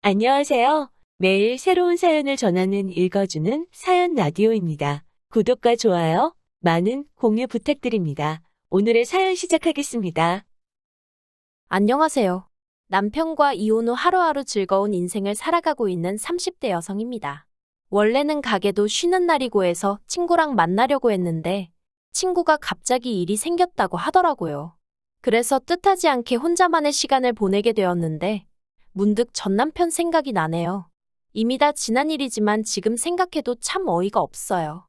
안녕하세요. 매일 새로운 사연을 전하는 읽어주는 사연 라디오입니다. 구독과 좋아요, 많은 공유 부탁드립니다. 오늘의 사연 시작하겠습니다. 안녕하세요. 남편과 이혼 후 하루하루 즐거운 인생을 살아가고 있는 30대 여성입니다. 원래는 가게도 쉬는 날이고 해서 친구랑 만나려고 했는데 친구가 갑자기 일이 생겼다고 하더라고요. 그래서 뜻하지 않게 혼자만의 시간을 보내게 되었는데 문득 전 남편 생각이 나네요. 이미 다 지난 일이지만 지금 생각해도 참 어이가 없어요.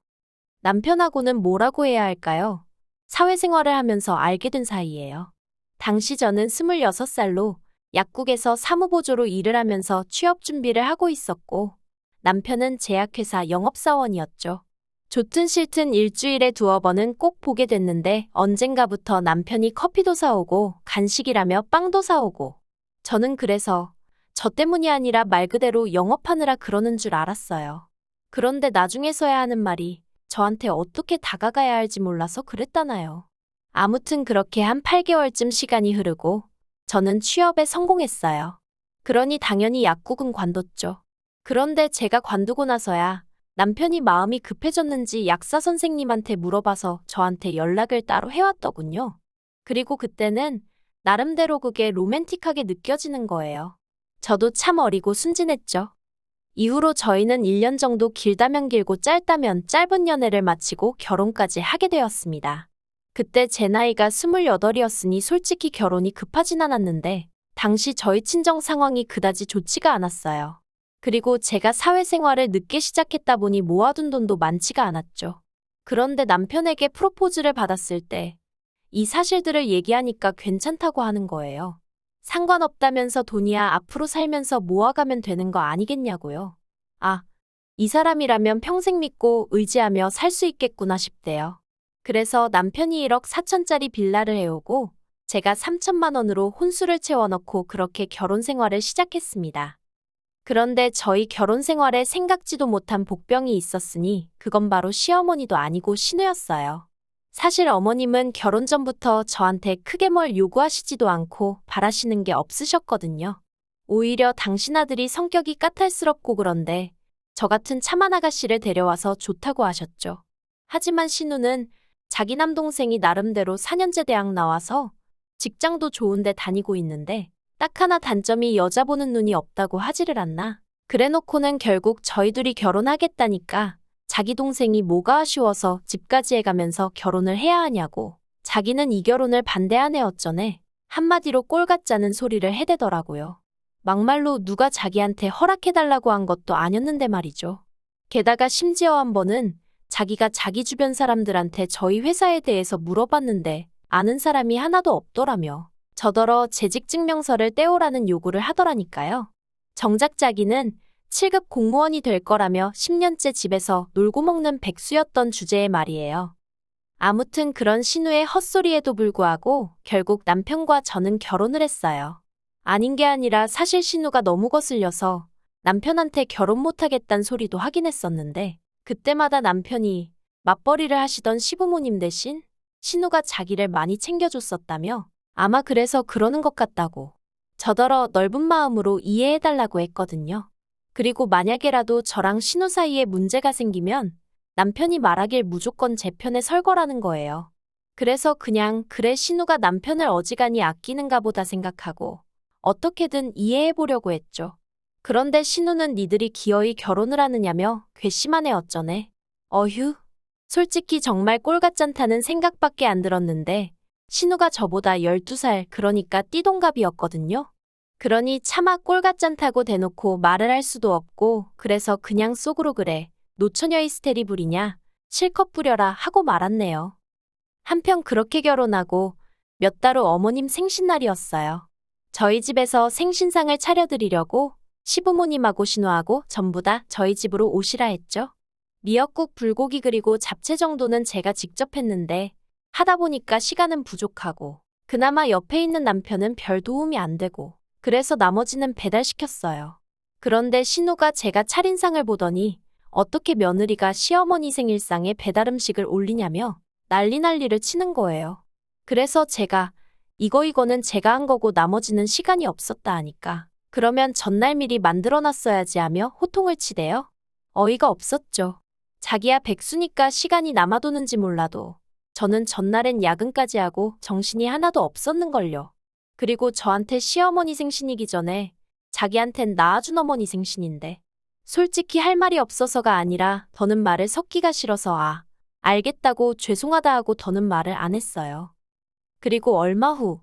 남편하고는 뭐라고 해야 할까요? 사회생활을 하면서 알게 된 사이예요. 당시 저는 26살로 약국에서 사무보조로 일을 하면서 취업 준비를 하고 있었고 남편은 제약회사 영업사원이었죠. 좋든 싫든 일주일에 두어 번은 꼭 보게 됐는데 언젠가부터 남편이 커피도 사오고 간식이라며 빵도 사오고 저는 그래서 저 때문이 아니라 말 그대로 영업하느라 그러는 줄 알았어요. 그런데 나중에서야 하는 말이 저한테 어떻게 다가가야 할지 몰라서 그랬다나요. 아무튼 그렇게 한 8개월쯤 시간이 흐르고 저는 취업에 성공했어요. 그러니 당연히 약국은 관뒀죠. 그런데 제가 관두고 나서야 남편이 마음이 급해졌는지 약사 선생님한테 물어봐서 저한테 연락을 따로 해왔더군요. 그리고 그때는 나름대로 그게 로맨틱하게 느껴지는 거예요. 저도 참 어리고 순진했죠. 이후로 저희는 1년 정도 길다면 길고 짧다면 짧은 연애를 마치고 결혼까지 하게 되었습니다. 그때 제 나이가 28이었으니 솔직히 결혼이 급하진 않았는데 당시 저희 친정 상황이 그다지 좋지가 않았어요. 그리고 제가 사회생활을 늦게 시작했다 보니 모아둔 돈도 많지가 않았죠. 그런데 남편에게 프로포즈를 받았을 때 이 사실들을 얘기하니까 괜찮다고 하는 거예요. 상관없다면서 돈이야 앞으로 살면서 모아가면 되는 거 아니겠냐고요. 아, 이 사람이라면 평생 믿고 의지하며 살 수 있겠구나 싶대요. 그래서 남편이 1억 4천짜리 빌라를 해오고 제가 3천만 원으로 혼수를 채워넣고 그렇게 결혼 생활을 시작했습니다. 그런데 저희 결혼 생활에 생각지도 못한 복병이 있었으니 그건 바로 시어머니도 아니고 신우였어요. 사실 어머님은 결혼 전부터 저한테 크게 뭘 요구하시지도 않고 바라시는 게 없으셨거든요. 오히려 당신 아들이 성격이 까탈스럽고 그런데 저 같은 참한 아가씨를 데려와서 좋다고 하셨죠. 하지만 신우는 자기 남동생이 나름대로 4년제 대학 나와서 직장도 좋은데 다니고 있는데 딱 하나 단점이 여자 보는 눈이 없다고 하지를 않나. 그래놓고는 결국 저희 둘이 결혼하겠다니까 자기 동생이 뭐가 아쉬워서 집까지 해가면서 결혼을 해야 하냐고. 자기는 이 결혼을 반대하네 어쩌네. 한마디로 꼴 같자는 소리를 해대더라고요. 막말로 누가 자기한테 허락해달라고 한 것도 아니었는데 말이죠. 게다가 심지어 한 번은 자기가 자기 주변 사람들한테 저희 회사에 대해서 물어봤는데 아는 사람이 하나도 없더라며. 저더러 재직증명서를 떼오라는 요구를 하더라니까요. 정작 자기는 7급 공무원이 될 거라며 10년째 집에서 놀고 먹는 백수였던 주제의 말이에요. 아무튼 그런 신우의 헛소리에도 불구하고 결국 남편과 저는 결혼을 했어요. 아닌 게 아니라 사실 신우가 너무 거슬려서 남편한테 결혼 못하겠다는 소리도 하긴 했었는데 그때마다 남편이 맞벌이를 하시던 시부모님 대신 신우가 자기를 많이 챙겨줬었다며 아마 그래서 그러는 것 같다고 저더러 넓은 마음으로 이해해달라고 했거든요. 그리고 만약에라도 저랑 신우 사이에 문제가 생기면 남편이 말하길 무조건 제 편에 설 거라는 거예요. 그래서 그냥 그래 신우가 남편을 어지간히 아끼는가 보다 생각하고 어떻게든 이해해보려고 했죠. 그런데 신우는 니들이 기어이 결혼을 하느냐며 괘씸하네 어쩌네. 어휴, 솔직히 정말 꼴같잖다는 생각밖에 안 들었는데 신우가 저보다 12살 그러니까 띠동갑이었거든요. 그러니 차마 꼴같잖다고 대놓고 말을 할 수도 없고 그래서 그냥 속으로 그래 노처녀 히스테리 부리냐 실컷 부려라 하고 말았네요. 한편 그렇게 결혼하고 몇 달 후 어머님 생신날이었어요. 저희 집에서 생신상을 차려드리려고 시부모님하고 신우하고 전부 다 저희 집으로 오시라 했죠. 미역국 불고기 그리고 잡채 정도는 제가 직접 했는데 하다 보니까 시간은 부족하고 그나마 옆에 있는 남편은 별 도움이 안 되고 그래서 나머지는 배달시켰어요. 그런데 신우가 제가 차린 상을 보더니 어떻게 며느리가 시어머니 생일상에 배달음식을 올리냐며 난리를 치는 거예요. 그래서 제가 이거는 제가 한 거고 나머지는 시간이 없었다 하니까 그러면 전날 미리 만들어놨어야지 하며 호통을 치대요. 어이가 없었죠. 자기야 백수니까 시간이 남아도는지 몰라도 저는 전날엔 야근까지 하고 정신이 하나도 없었는걸요. 그리고 저한테 시어머니 생신이기 전에 자기한텐 낳아준 어머니 생신인데 솔직히 할 말이 없어서가 아니라 더는 말을 섞기가 싫어서 알겠다고 죄송하다 하고 더는 말을 안 했어요. 그리고 얼마 후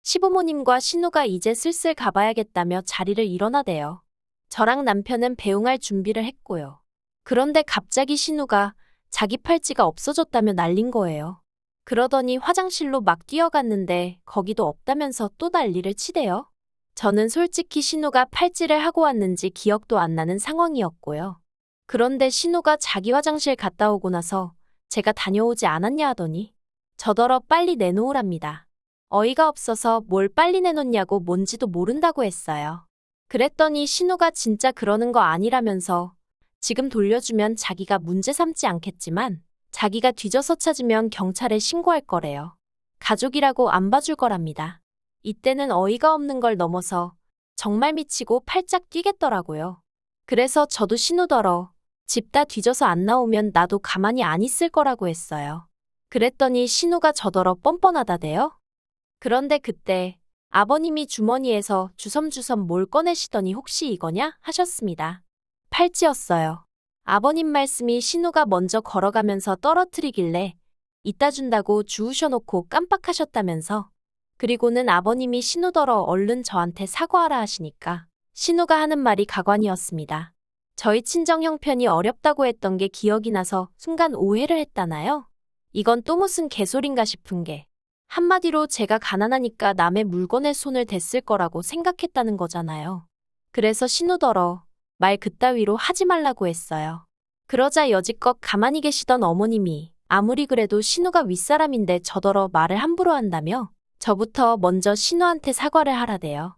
시부모님과 신우가 이제 슬슬 가봐야겠다며 자리를 일어나대요. 저랑 남편은 배웅할 준비를 했고요. 그런데 갑자기 신우가 자기 팔찌가 없어졌다며 난린 거예요. 그러더니 화장실로 막 뛰어갔는데 거기도 없다면서 또 난리를 치대요. 저는 솔직히 신우가 팔찌를 하고 왔는지 기억도 안 나는 상황이었고요. 그런데 신우가 자기 화장실 갔다 오고 나서 제가 다녀오지 않았냐 하더니 저더러 빨리 내놓으랍니다. 어이가 없어서 뭘 빨리 내놓냐고 뭔지도 모른다고 했어요. 그랬더니 신우가 진짜 그러는 거 아니라면서 지금 돌려주면 자기가 문제 삼지 않겠지만 자기가 뒤져서 찾으면 경찰에 신고할 거래요. 가족이라고 안 봐줄 거랍니다. 이때는 어이가 없는 걸 넘어서 정말 미치고 팔짝 뛰겠더라고요. 그래서 저도 신우더러 집 다 뒤져서 안 나오면 나도 가만히 안 있을 거라고 했어요. 그랬더니 신우가 저더러 뻔뻔하다대요. 그런데 그때 아버님이 주머니에서 주섬주섬 뭘 꺼내시더니 혹시 이거냐 하셨습니다. 팔찌였어요. 아버님 말씀이 신우가 먼저 걸어가면서 떨어뜨리길래 이따 준다고 주우셔놓고 깜빡하셨다면서 그리고는 아버님이 신우더러 얼른 저한테 사과하라 하시니까 신우가 하는 말이 가관이었습니다. 저희 친정 형편이 어렵다고 했던 게 기억이 나서 순간 오해를 했다나요? 이건 또 무슨 개소린가 싶은 게 한마디로 제가 가난하니까 남의 물건에 손을 댔을 거라고 생각했다는 거잖아요. 그래서 신우더러 말 그따위로 하지 말라고 했어요. 그러자 여지껏 가만히 계시던 어머님이 아무리 그래도 신우가 윗사람인데 저더러 말을 함부로 한다며 저부터 먼저 신우한테 사과를 하라대요.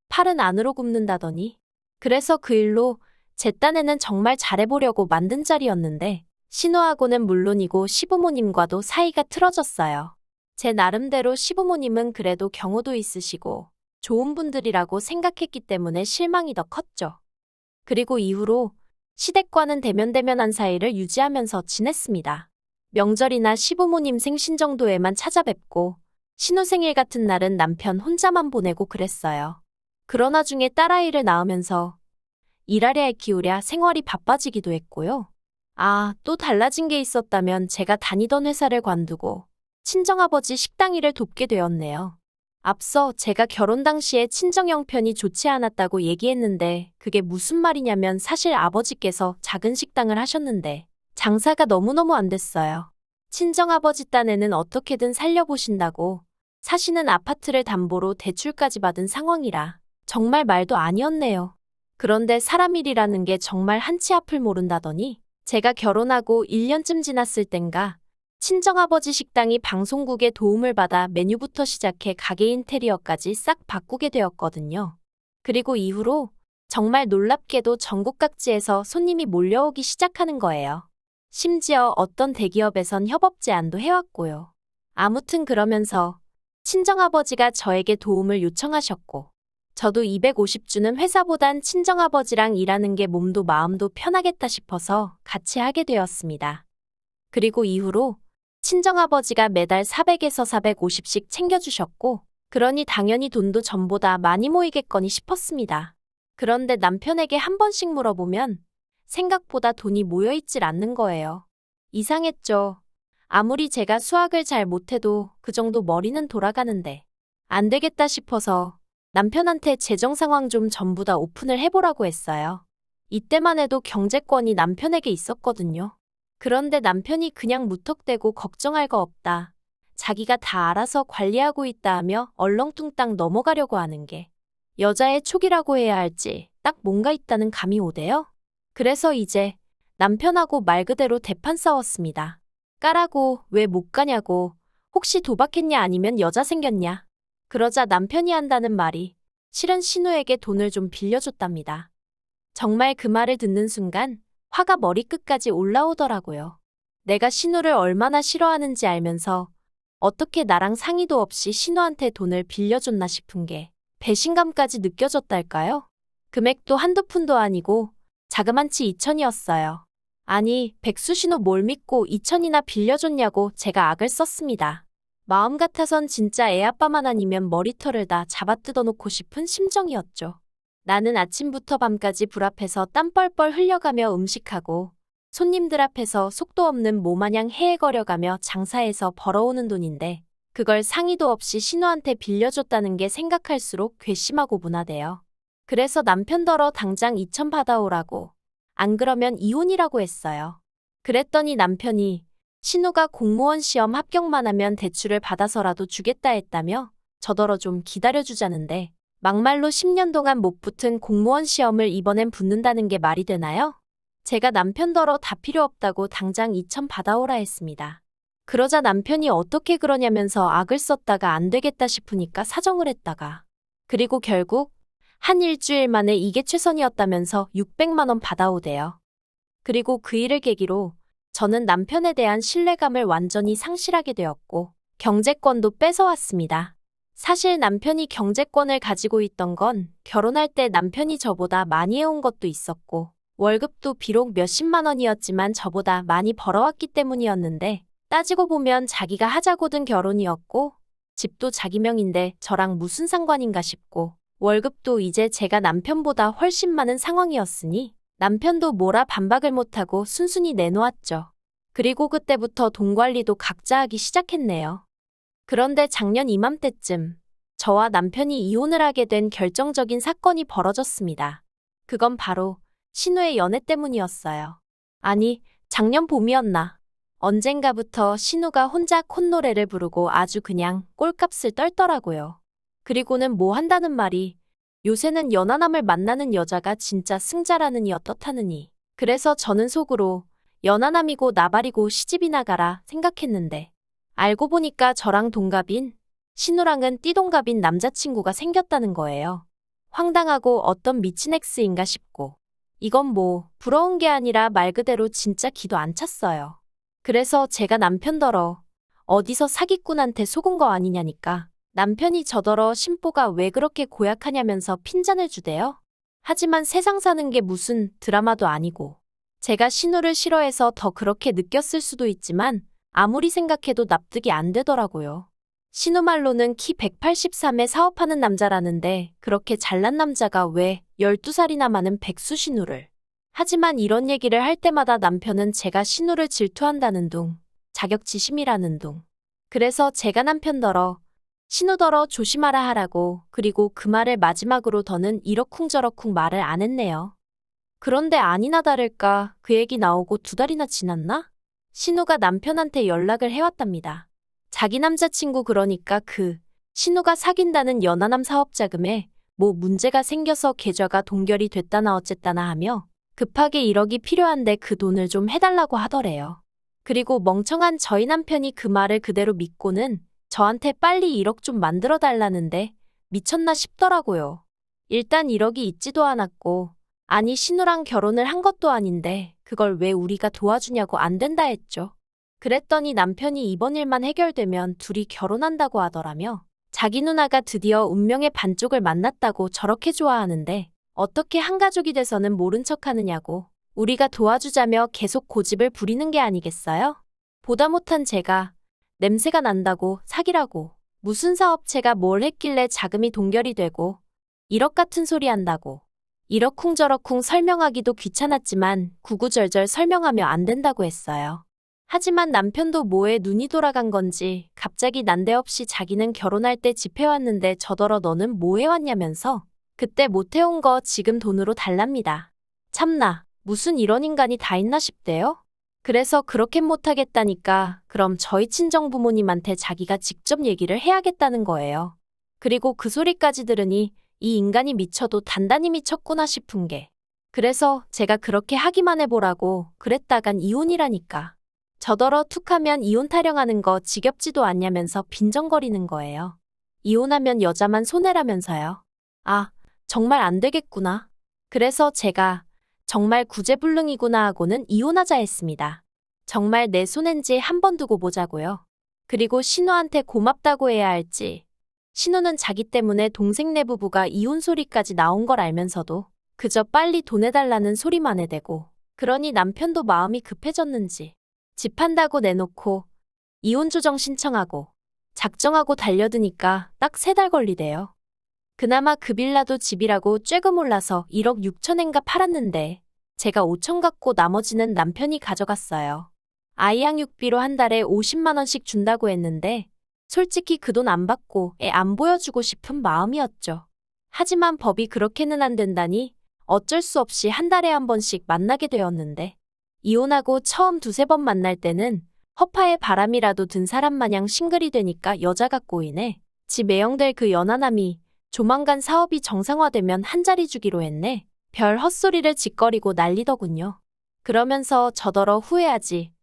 팔은 안으로 굽는다더니. 그래서 그 일로 제 딴에는 정말 잘해보려고 만든 자리였는데 신우하고는 물론이고 시부모님과도 사이가 틀어졌어요. 제 나름대로 시부모님은 그래도 경우도 있으시고 좋은 분들이라고 생각했기 때문에 실망이 더 컸죠. 그리고 이후로 시댁과는 대면대면한 사이를 유지하면서 지냈습니다. 명절이나 시부모님 생신 정도에만 찾아뵙고 신우 생일 같은 날은 남편 혼자만 보내고 그랬어요. 그러나 중에 딸아이를 낳으면서 일하랴 키우랴 생활이 바빠지기도 했고요. 또 달라진 게 있었다면 제가 다니던 회사를 관두고 친정아버지 식당 일을 돕게 되었네요. 앞서 제가 결혼 당시에 친정 형편이 좋지 않았다고 얘기했는데 그게 무슨 말이냐면 사실 아버지께서 작은 식당을 하셨는데 장사가 너무너무 안 됐어요. 친정아버지 딴에는 어떻게든 살려보신다고 사시는 아파트를 담보로 대출까지 받은 상황이라 정말 말도 아니었네요. 그런데 사람 일이라는 게 정말 한치 앞을 모른다더니 제가 결혼하고 1년쯤 지났을 땐가 친정아버지 식당이 방송국의 도움을 받아 메뉴부터 시작해 가게 인테리어까지 싹 바꾸게 되었거든요. 그리고 이후로 정말 놀랍게도 전국 각지에서 손님이 몰려오기 시작하는 거예요. 심지어 어떤 대기업에선 협업 제안도 해왔고요. 아무튼 그러면서 친정아버지가 저에게 도움을 요청하셨고 저도 250주는 회사보단 친정아버지랑 일하는 게 몸도 마음도 편하겠다 싶어서 같이 하게 되었습니다. 그리고 이후로 친정아버지가 매달 400에서 450씩 챙겨주셨고 그러니 당연히 돈도 전보다 많이 모이겠거니 싶었습니다. 그런데 남편에게 한 번씩 물어보면 생각보다 돈이 모여있질 않는 거예요. 이상했죠. 아무리 제가 수학을 잘 못해도 그 정도 머리는 돌아가는데 안 되겠다 싶어서 남편한테 재정 상황 좀 전부 다 오픈을 해보라고 했어요. 이때만 해도 경제권이 남편에게 있었거든요. 그런데 남편이 그냥 무턱대고 걱정할 거 없다. 자기가 다 알아서 관리하고 있다 하며 얼렁뚱땅 넘어가려고 하는 게 여자의 촉이라고 해야 할지 딱 뭔가 있다는 감이 오대요. 그래서 이제 남편하고 말 그대로 대판 싸웠습니다. 까라고 왜 못 가냐고 혹시 도박했냐 아니면 여자 생겼냐. 그러자 남편이 한다는 말이 실은 신우에게 돈을 좀 빌려줬답니다. 정말 그 말을 듣는 순간 화가 머리끝까지 올라오더라고요. 내가 신우를 얼마나 싫어하는지 알면서 어떻게 나랑 상의도 없이 신우한테 돈을 빌려줬나 싶은 게 배신감까지 느껴졌달까요? 금액도 한두 푼도 아니고 자그만치 2천이었어요. 아니, 백수신호 뭘 믿고 2천이나 빌려줬냐고 제가 악을 썼습니다. 마음 같아선 진짜 애아빠만 아니면 머리털을 다 잡아뜯어놓고 싶은 심정이었죠. 나는 아침부터 밤까지 불 앞에서 땀 뻘뻘 흘려가며 음식하고 손님들 앞에서 속도 없는 모마냥 헤헤거려가며 장사해서 벌어오는 돈인데 그걸 상의도 없이 신우한테 빌려줬다는 게 생각할수록 괘씸하고 분하대요. 그래서 남편더러 당장 2천 받아오라고, 안 그러면 이혼이라고 했어요. 그랬더니 남편이 신우가 공무원 시험 합격만 하면 대출을 받아서라도 주겠다 했다며 저더러 좀 기다려주자는데 막말로 10년 동안 못 붙은 공무원 시험을 이번엔 붙는다는 게 말이 되나요? 제가 남편더러 다 필요 없다고 당장 2천 받아오라 했습니다. 그러자 남편이 어떻게 그러냐면서 악을 썼다가 안 되겠다 싶으니까 사정을 했다가 그리고 결국 한 일주일 만에 이게 최선이었다면서 600만 원 받아오대요. 그리고 그 일을 계기로 저는 남편에 대한 신뢰감을 완전히 상실하게 되었고 경제권도 뺏어왔습니다. 사실 남편이 경제권을 가지고 있던 건 결혼할 때 남편이 저보다 많이 해온 것도 있었고 월급도 비록 몇십만 원이었지만 저보다 많이 벌어왔기 때문이었는데 따지고 보면 자기가 하자고 든 결혼이었고 집도 자기 명인데 저랑 무슨 상관인가 싶고 월급도 이제 제가 남편보다 훨씬 많은 상황이었으니 남편도 뭐라 반박을 못하고 순순히 내놓았죠. 그리고 그때부터 돈 관리도 각자 하기 시작했네요. 그런데 작년 이맘때쯤 저와 남편이 이혼을 하게 된 결정적인 사건이 벌어졌습니다. 그건 바로 신우의 연애 때문이었어요. 아니, 작년 봄이었나. 언젠가부터 신우가 혼자 콧노래를 부르고 아주 그냥 꼴값을 떨더라고요. 그리고는 뭐 한다는 말이 요새는 연하남을 만나는 여자가 진짜 승자라느니 어떻다느니. 그래서 저는 속으로 연하남이고 나발이고 시집이나 가라 생각했는데 알고 보니까 저랑 동갑인 신우랑은 띠동갑인 남자친구가 생겼다는 거예요. 황당하고 어떤 미친 엑스인가 싶고 이건 뭐 부러운 게 아니라 말 그대로 진짜 기도 안 찼어요. 그래서 제가 남편더러 어디서 사기꾼한테 속은 거 아니냐니까 남편이 저더러 심보가 왜 그렇게 고약하냐면서 핀잔을 주대요. 하지만 세상 사는 게 무슨 드라마도 아니고 제가 신우를 싫어해서 더 그렇게 느꼈을 수도 있지만 아무리 생각해도 납득이 안 되더라고요. 신우 말로는 키 183에 사업하는 남자라는데 그렇게 잘난 남자가 왜 12살이나 많은 백수 신우를. 하지만 이런 얘기를 할 때마다 남편은 제가 신우를 질투한다는 둥, 자격지심이라는 둥. 그래서 제가 남편더러 신우더러 조심하라 하라고 그리고 그 말을 마지막으로 더는 이러쿵저러쿵 말을 안 했네요. 그런데 아니나 다를까 그 얘기 나오고 2달이나 지났나? 신우가 남편한테 연락을 해왔답니다. 자기 남자친구 그러니까 신우가 사귄다는 연하남 사업자금에 뭐 문제가 생겨서 계좌가 동결이 됐다나 어쨌다나 하며 급하게 1억이 필요한데 그 돈을 좀 해달라고 하더래요. 그리고 멍청한 저희 남편이 그 말을 그대로 믿고는 저한테 빨리 1억 좀 만들어 달라는데 미쳤나 싶더라고요. 일단 1억이 있지도 않았고 아니 신우랑 결혼을 한 것도 아닌데 그걸 왜 우리가 도와주냐고 안 된다 했죠. 그랬더니 남편이 이번 일만 해결되면 둘이 결혼한다고 하더라며 자기 누나가 드디어 운명의 반쪽을 만났다고 저렇게 좋아하는데 어떻게 한 가족이 돼서는 모른 척하느냐고 우리가 도와주자며 계속 고집을 부리는 게 아니겠어요? 보다 못한 제가 냄새가 난다고 사기라고 무슨 사업체가 뭘 했길래 자금이 동결이 되고 1억 같은 소리 한다고 이러쿵저러쿵 설명하기도 귀찮았지만 구구절절 설명하며 안 된다고 했어요. 하지만 남편도 뭐에 눈이 돌아간 건지 갑자기 난데없이 자기는 결혼할 때 집 해왔는데 저더러 너는 뭐 해왔냐면서 그때 못 해온 거 지금 돈으로 달랍니다. 참나 무슨 이런 인간이 다 있나 싶대요. 그래서 그렇게 못하겠다니까 그럼 저희 친정 부모님한테 자기가 직접 얘기를 해야겠다는 거예요. 그리고 그 소리까지 들으니 이 인간이 미쳐도 단단히 미쳤구나 싶은 게 그래서 제가 그렇게 하기만 해보라고 그랬다간 이혼이라니까. 저더러 툭하면 이혼 타령하는 거 지겹지도 않냐면서 빈정거리는 거예요. 이혼하면 여자만 손해라면서요. 아, 정말 안 되겠구나. 그래서 제가 정말 구제불능이구나 하고는 이혼하자 했습니다. 정말 내 손엔지 한 번 두고 보자고요. 그리고 신우한테 고맙다고 해야 할지 신우는 자기 때문에 동생네 부부가 이혼 소리까지 나온 걸 알면서도 그저 빨리 돈 내달라는 소리만 해대고, 그러니 남편도 마음이 급해졌는지 집 판다고 내놓고 이혼 조정 신청하고 작정하고 달려드니까 딱 3달 걸리대요. 그나마 그 빌라도 집이라고 쬐금 올라서 1억 6천엔가 팔았는데 제가 5천 갖고 나머지는 남편이 가져갔어요. 아이 양육비로 한 달에 50만 원씩 준다고 했는데 솔직히 그 돈 안 받고 애 안 보여주고 싶은 마음이었죠. 하지만 법이 그렇게는 안 된다니 어쩔 수 없이 한 달에 한 번씩 만나게 되었는데, 이혼하고 처음 2~3번 만날 때는 허파에 바람이라도 든 사람 마냥 싱글이 되니까 여자가 꼬이네. 지 매형될 그 연하남이 조만간 사업이 정상화되면 한 자리 주기로 했네. 별 헛소리를 짓거리고 난리더군요. 그러면서 저더러 후회하지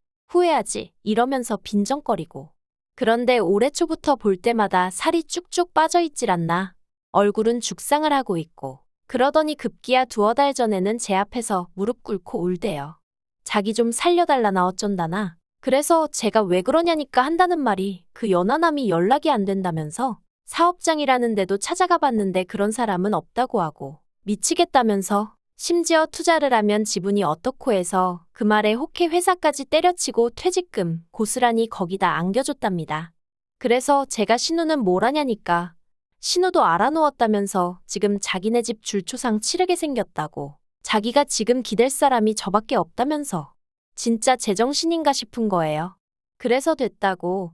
이러면서 빈정거리고. 그런데 올해 초부터 볼 때마다 살이 쭉쭉 빠져있질 않나. 얼굴은 죽상을 하고 있고. 그러더니 급기야 2~5달 전에는 제 앞에서 무릎 꿇고 울대요. 자기 좀 살려달라나 어쩐다나. 그래서 제가 왜 그러냐니까 한다는 말이 그 연하남이 연락이 안 된다면서, 사업장이라는 데도 찾아가 봤는데 그런 사람은 없다고 하고, 미치겠다면서, 심지어 투자를 하면 지분이 어떻고 해서 그 말에 혹해 회사까지 때려치고 퇴직금 고스란히 거기다 안겨줬답니다. 그래서 제가 신우는 뭘 하냐니까, 신우도 알아놓았다면서 지금 자기네 집 줄초상 치르게 생겼다고, 자기가 지금 기댈 사람이 저밖에 없다면서. 진짜 제정신인가 싶은 거예요. 그래서 됐다고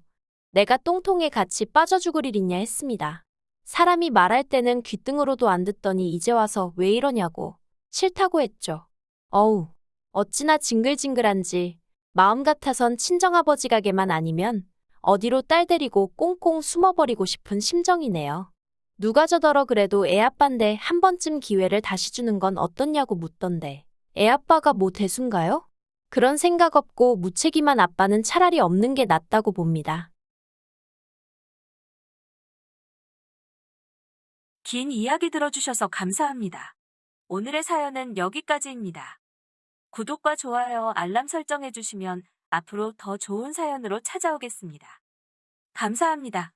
내가 똥통에 같이 빠져 죽을 일 있냐 했습니다. 사람이 말할 때는 귓등으로도 안 듣더니 이제 와서 왜 이러냐고 싫다고 했죠. 어우, 어찌나 징글징글한지. 마음 같아선 친정아버지 가게만 아니면 어디로 딸 데리고 꽁꽁 숨어버리고 싶은 심정이네요. 누가 저더러 그래도 애아빠인데 한 번쯤 기회를 다시 주는 건 어떻냐고 묻던데, 애아빠가 뭐 대수인가요? 그런 생각 없고 무책임한 아빠는 차라리 없는 게 낫다고 봅니다. 긴 이야기 들어주셔서 감사합니다. 오늘의 사연은 여기까지입니다. 구독과 좋아요, 알람 설정해주시면 앞으로 더 좋은 사연으로 찾아오겠습니다. 감사합니다.